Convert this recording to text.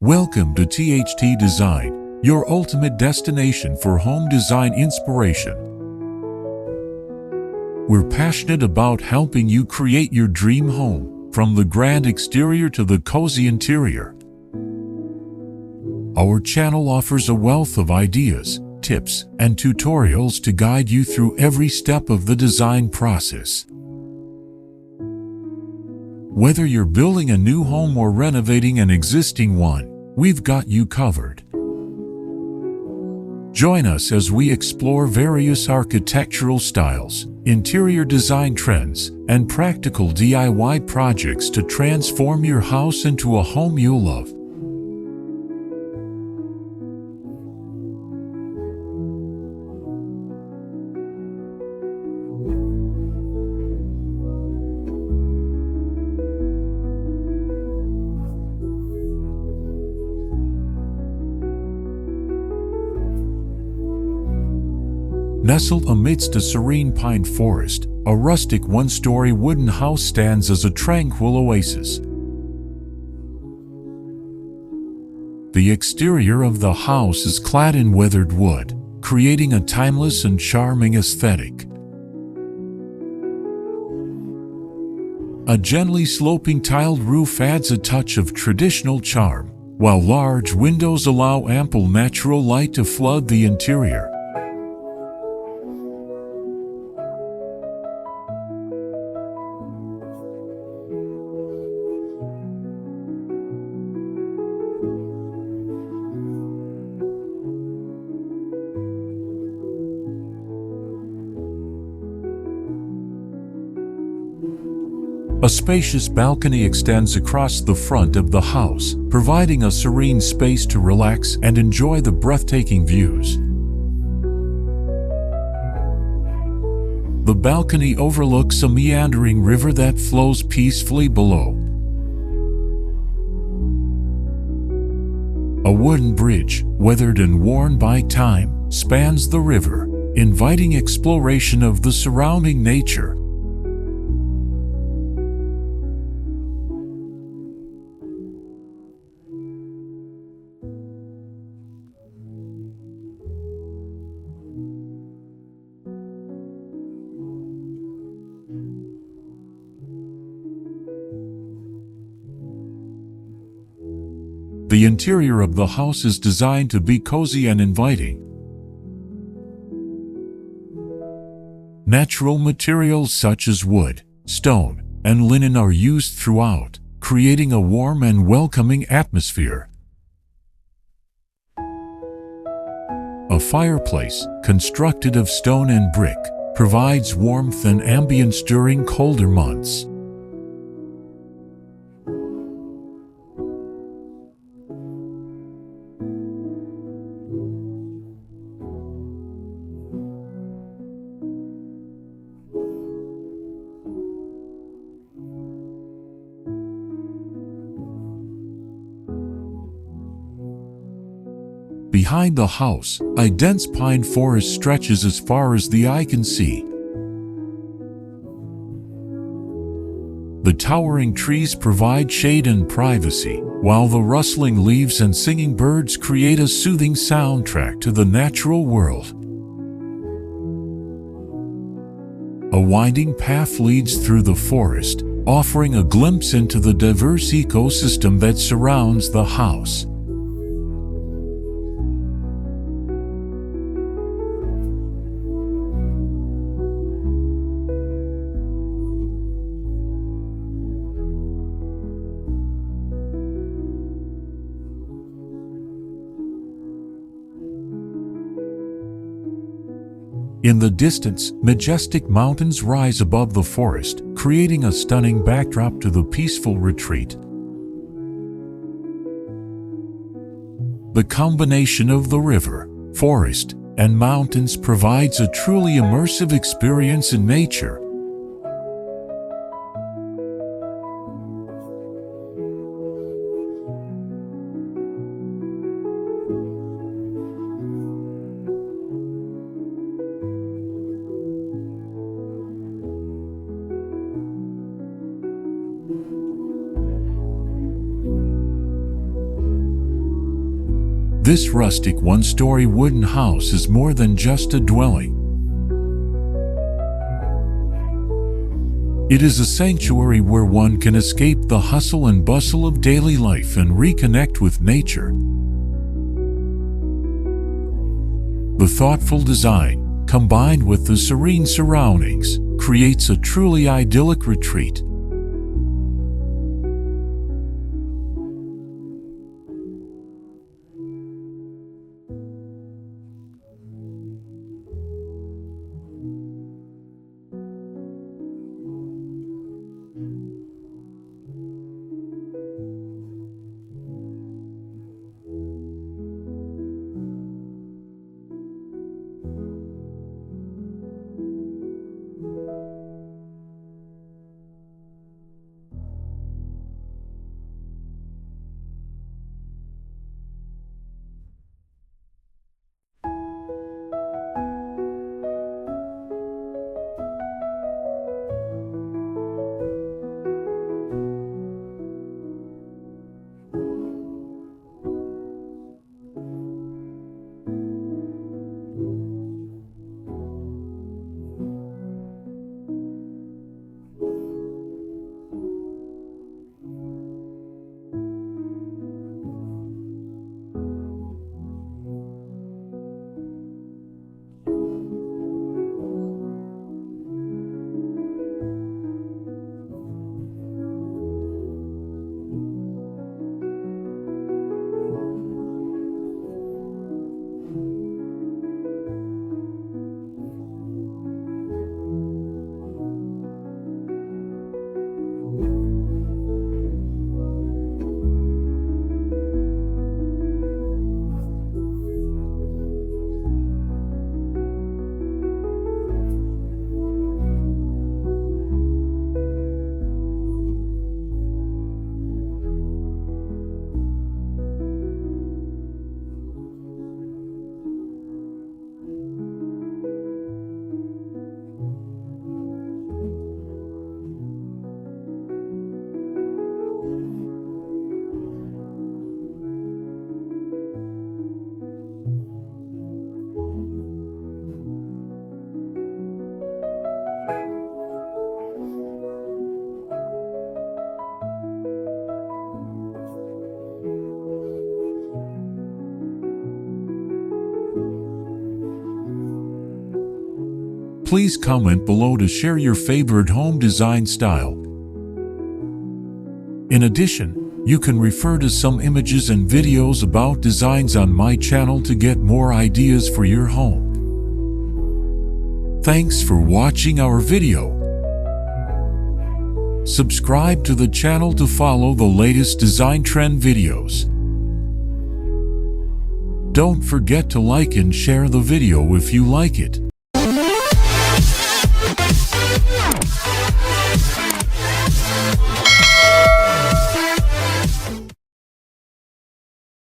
Welcome to THT Design, your ultimate destination for home design inspiration. We're passionate about helping you create your dream home, from the grand exterior to the cozy interior. Our channel offers a wealth of ideas, tips, and tutorials to guide you through every step of the design process. Whether you're building a new home or renovating an existing one, we've got you covered. Join us as we explore various architectural styles, interior design trends, and practical DIY projects to transform your house into a home you'll love. Nestled amidst a serene pine forest, a rustic one-story wooden house stands as a tranquil oasis. The exterior of the house is clad in weathered wood, creating a timeless and charming aesthetic. A gently sloping tiled roof adds a touch of traditional charm, while large windows allow ample natural light to flood the interior. A spacious balcony extends across the front of the house, providing a serene space to relax and enjoy the breathtaking views. The balcony overlooks a meandering river that flows peacefully below. A wooden bridge, weathered and worn by time, spans the river, inviting exploration of the surrounding nature. The interior of the house is designed to be cozy and inviting. Natural materials such as wood, stone, and linen are used throughout, creating a warm and welcoming atmosphere. A fireplace, constructed of stone and brick, provides warmth and ambience during colder months. Behind the house, a dense pine forest stretches as far as the eye can see. The towering trees provide shade and privacy, while the rustling leaves and singing birds create a soothing soundtrack to the natural world. A winding path leads through the forest, offering a glimpse into the diverse ecosystem that surrounds the house. In the distance, majestic mountains rise above the forest, creating a stunning backdrop to the peaceful retreat. The combination of the river, forest, and mountains provides a truly immersive experience in nature. This rustic one-story wooden house is more than just a dwelling. It is a sanctuary where one can escape the hustle and bustle of daily life and reconnect with nature. The thoughtful design, combined with the serene surroundings, creates a truly idyllic retreat. Please comment below to share your favorite home design style. In addition, you can refer to some images and videos about designs on my channel to get more ideas for your home. Thanks for watching our video. Subscribe to the channel to follow the latest design trend videos. Don't forget to like and share the video if you like it.